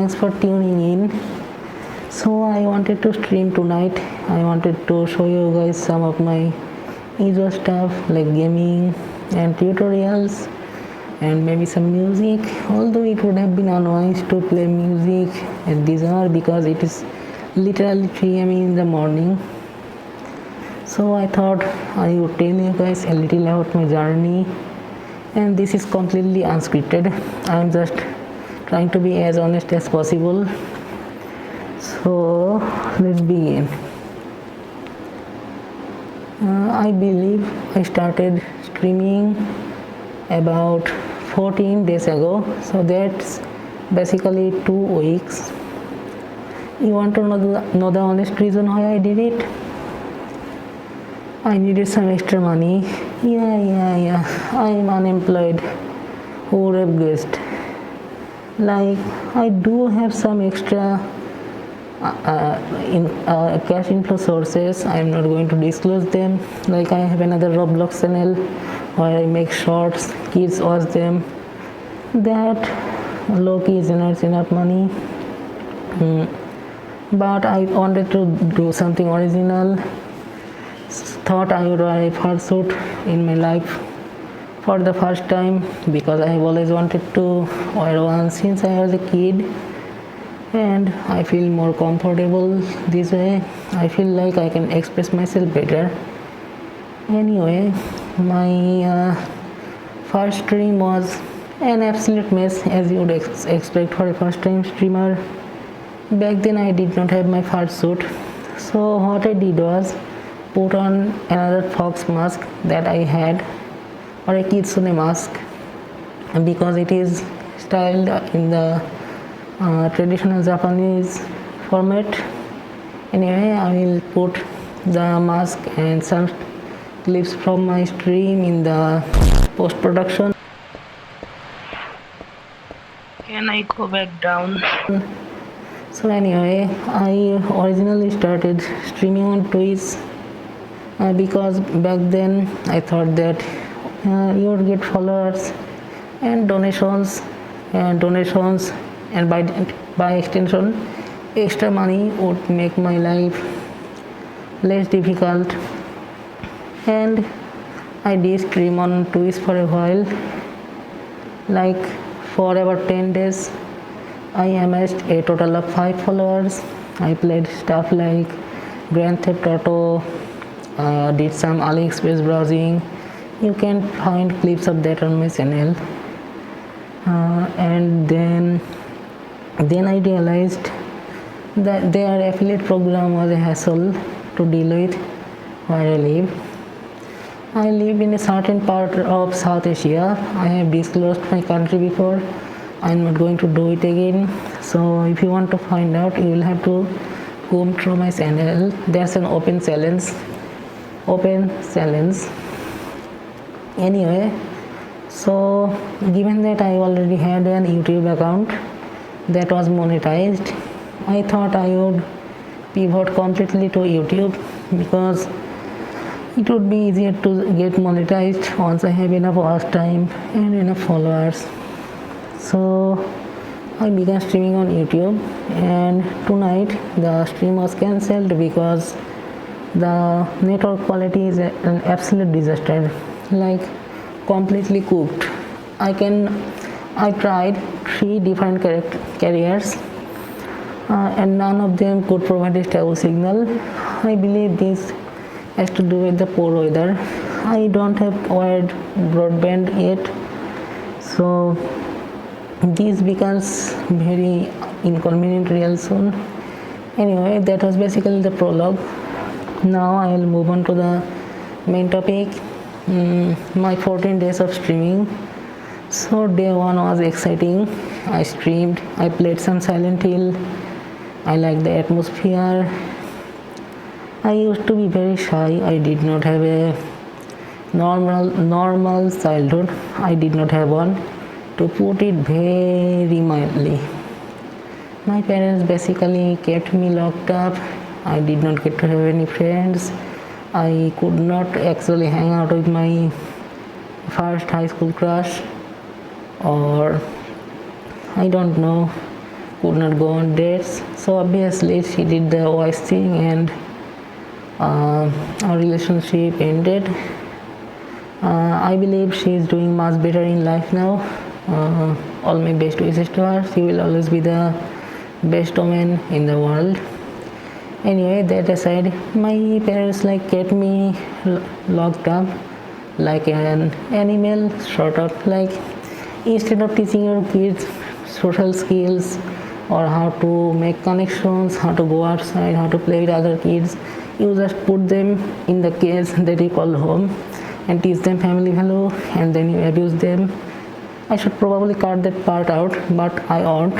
thanks for tuning in. So I wanted to stream tonight. I wanted to show you guys some of my usual stuff like gaming and tutorials and maybe some music, although it would have been unwise to play music at this hour because it is literally 3 a.m. in the morning. So I thought I would tell you guys a little about my journey, and this is completely unscripted. I'm just trying to be as honest as possible. So let's begin. I believe I started streaming about 14 days ago, so that's basically 2 weeks. You want to know the honest reason why I did it? I needed some extra money. Yeah. I'm unemployed. Who would have guessed? Like, I do have some extra cash inflow sources. I'm not going to disclose them. Like, I have another Roblox channel where I make shorts, kids watch them. That low-key generates enough money. But I wanted to do something original. Thought I would wear a fursuit in my life for the first time because I have always wanted to wear one since I was a kid, and I feel more comfortable this way. I feel like I can express myself better. Anyway, my first stream was an absolute mess, as you would expect for a first time streamer. Back then I did not have my fursuit, so what I did was put on another fox mask that I had, or a kitsune mask, because it is styled in the traditional Japanese format. Anyway, I will put the mask and some clips from my stream in the post-production. Can I go back down? So anyway, I originally started streaming on Twitch because back then I thought that you would get followers and donations, and by extension extra money would make my life less difficult. And I did stream on Twitch for a while, like for about 10 days. I amassed a total of 5 followers. I played stuff like Grand Theft Auto, did some AliExpress browsing. You can find clips of that on my channel. And then I realized that their affiliate program was a hassle to deal with where I live. I live in a certain part of South Asia. I have disclosed my country before. I'm not going to do it again. So if you want to find out, you will have to comb through my channel. There's an open challenge. Anyway, so given that I already had an YouTube account that was monetized, I thought I would pivot completely to YouTube because it would be easier to get monetized once I have enough watch time and enough followers. So I began streaming on YouTube, and tonight the stream was cancelled because the network quality is an absolute disaster, like completely cooked. I tried 3 different carriers and none of them could provide a stable signal. I believe this has to do with the poor weather. I don't have wired broadband yet, so this becomes very inconvenient real soon. Anyway, that was basically the prologue. Now I will move on to the main topic. My 14 days of streaming. So day 1 was exciting. I streamed, I played some Silent Hill. I liked the atmosphere. I used to be very shy. I did not have a normal childhood. I did not have one, to put it very mildly. My parents basically kept me locked up. I did not get to have any friends. I could not actually hang out with my first high school crush, or I don't know, could not go on dates. So obviously she did the wise thing, and our relationship ended. I believe she is doing much better in life now. All my best wishes to her. She will always be the best woman in the world. Anyway, that aside, my parents kept me locked up like an animal, sort of. Instead of teaching your kids social skills or how to make connections, how to go outside, how to play with other kids, you just put them in the cage that you call home and teach them family value, and then you abuse them. I should probably cut that part out, but I won't,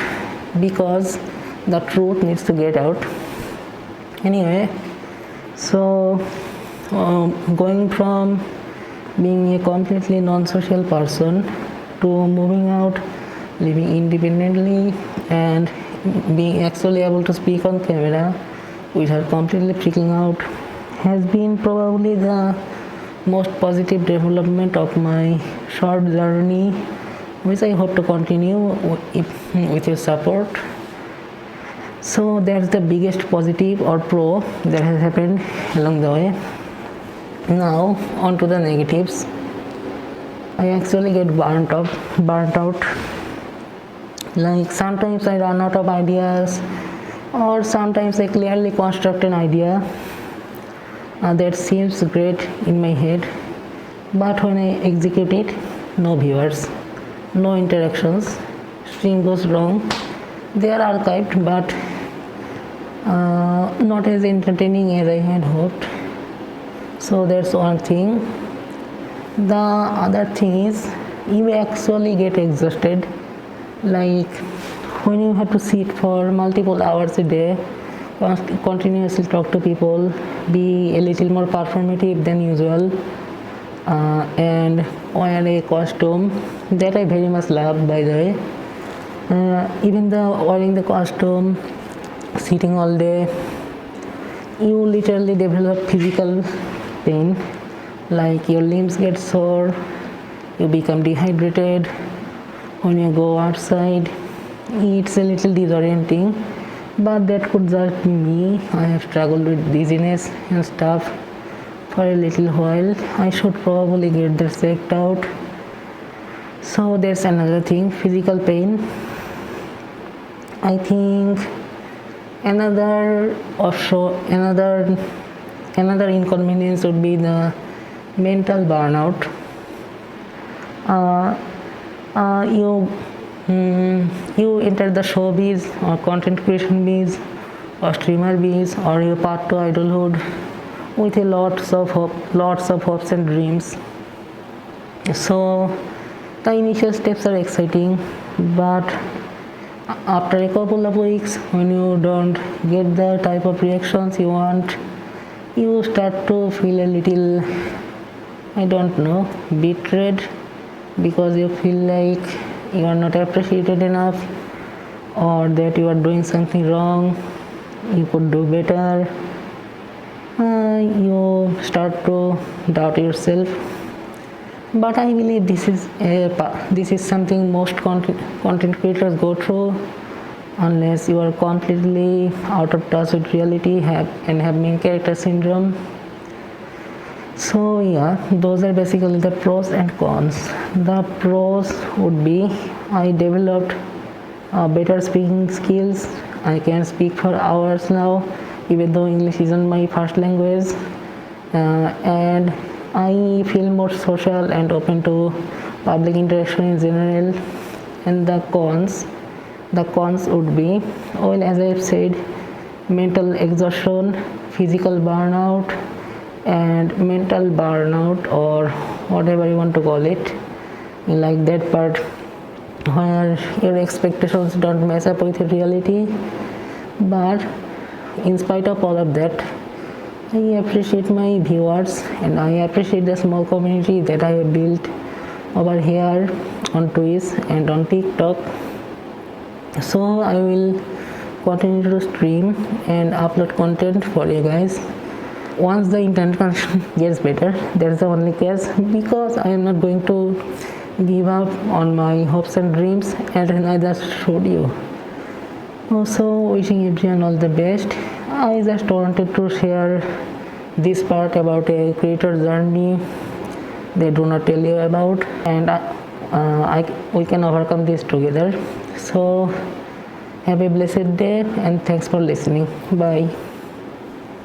because the truth needs to get out. Anyway, so going from being a completely non-social person to moving out, living independently, and being actually able to speak on camera without completely freaking out has been probably the most positive development of my short journey, which I hope to continue with your support. So that's the biggest positive or pro that has happened along the way. Now on to the negatives. I actually get burnt out. Sometimes I run out of ideas, or sometimes I clearly construct an idea that seems great in my head, but when I execute it, no viewers, no interactions, stream goes wrong. They are archived, but not as entertaining as I had hoped. So that's one thing. The other thing is, you actually get exhausted. When you have to sit for multiple hours a day, continuously talk to people, be a little more performative than usual, and wear a costume that I very much love, by the way. Even wearing the costume, sitting all day, you literally develop physical pain. Your limbs get sore, you become dehydrated. When you go outside, it's a little disorienting, but that could just be me. I have struggled with dizziness and stuff for a little while. I should probably get that checked out. So there's another thing, physical pain. I think another inconvenience would be the mental burnout. You enter the showbiz or content creation biz or streamer biz, or you path to idolhood with lots of hopes and dreams. So the initial steps are exciting, but after a couple of weeks, when you don't get the type of reactions you want, you start to feel a little, betrayed, because you feel like you are not appreciated enough, or that you are doing something wrong, you could do better. You start to doubt yourself. But I believe this is something most content creators go through, unless you are completely out of touch with reality and have main character syndrome. So yeah, those are basically the pros and cons. The pros would be, I developed better speaking skills. I can speak for hours now, even though English isn't my first language, and I feel more social and open to public interaction in general. And the cons would be, well, as I've said, mental exhaustion, physical burnout, and mental burnout, or whatever you want to call it, that part where your expectations don't match up with reality. But in spite of all of that, I appreciate my viewers, and I appreciate the small community that I have built over here on Twitch and on TikTok. So I will continue to stream and upload content for you guys. Once the internet connection gets better, that's the only case, because I am not going to give up on my hopes and dreams, and I just showed you. Also, wishing everyone all the best. I just wanted to share this part about a creator journey they do not tell you about, and we can overcome this together. So have a blessed day and thanks for listening. Bye.